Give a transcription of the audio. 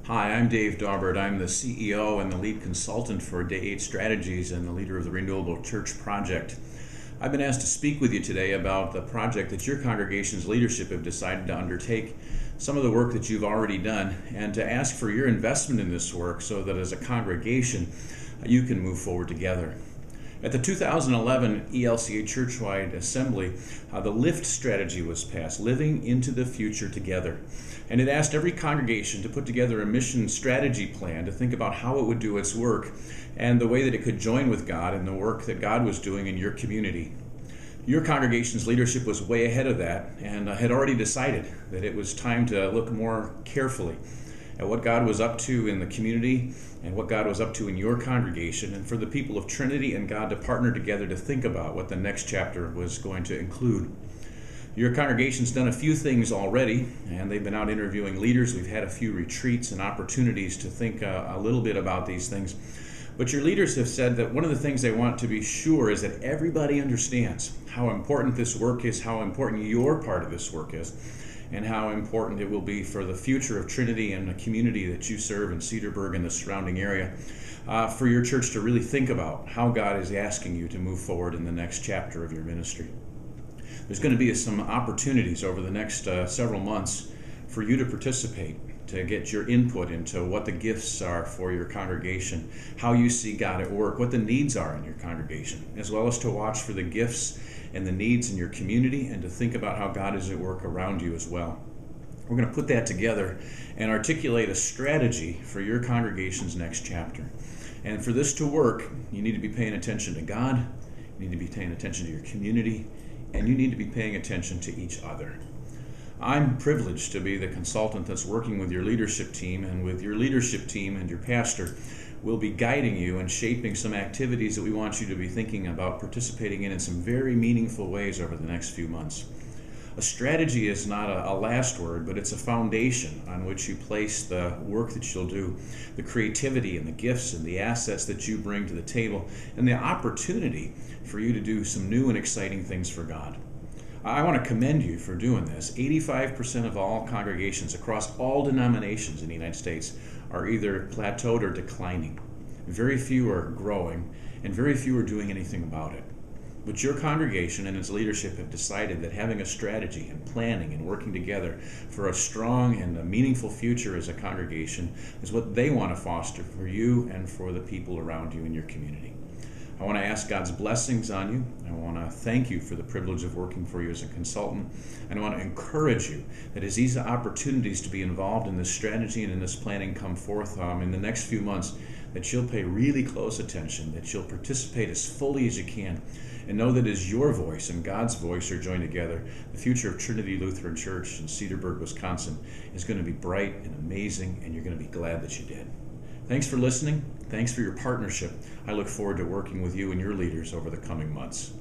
Hi, I'm Dave Daubert. I'm the CEO and the lead consultant for Day 8 Strategies and the leader of the Renewable Church Project. I've been asked to speak with you today about the project that your congregation's leadership have decided to undertake, some of the work that you've already done, and to ask for your investment in this work so that as a congregation you can move forward together. At the 2011 ELCA Churchwide Assembly, the LIFT strategy was passed, Living into the Future Together. And it asked every congregation to put together a mission strategy plan to think about how it would do its work and the way that it could join with God in the work that God was doing in your community. Your congregation's leadership was way ahead of that and had already decided that it was time to look more carefully at what God was up to in the community and what God was up to in your congregation, and for the people of Trinity and God to partner together to think about what the next chapter was going to include. Your congregation's done a few things already, and they've been out interviewing leaders. We've had a few retreats and opportunities to think a little bit about these things. But your leaders have said that one of the things they want to be sure is that everybody understands how important this work is, how important your part of this work is, and how important it will be for the future of Trinity and the community that you serve in Cedarburg and the surrounding area, for your church to really think about how God is asking you to move forward in the next chapter of your ministry. There's going to be some opportunities over the next several months for you to participate, to get your input into what the gifts are for your congregation, how you see God at work, what the needs are in your congregation, as well as to watch for the gifts and the needs in your community and to think about how God is at work around you as well. We're going to put that together and articulate a strategy for your congregation's next chapter. And for this to work, you need to be paying attention to God, you need to be paying attention to your community, and you need to be paying attention to each other. I'm privileged to be the consultant that's working with your leadership team, and with your leadership team and your pastor, we'll be guiding you and shaping some activities that we want you to be thinking about participating in some very meaningful ways over the next few months. A strategy is not a last word, but it's a foundation on which you place the work that you'll do, the creativity and the gifts and the assets that you bring to the table, and the opportunity for you to do some new and exciting things for God. I want to commend you for doing this. 85% of all congregations across all denominations in the United States are either plateaued or declining. Very few are growing, and very few are doing anything about it. But your congregation and its leadership have decided that having a strategy and planning and working together for a strong and a meaningful future as a congregation is what they want to foster for you and for the people around you in your community. I want to ask God's blessings on you. I want to thank you for the privilege of working for you as a consultant. And I want to encourage you that as these opportunities to be involved in this strategy and in this planning come forth in the next few months, that you'll pay really close attention, that you'll participate as fully as you can, and know that as your voice and God's voice are joined together, the future of Trinity Lutheran Church in Cedarburg, Wisconsin is going to be bright and amazing, and you're going to be glad that you did. Thanks for listening. Thanks for your partnership. I look forward to working with you and your leaders over the coming months.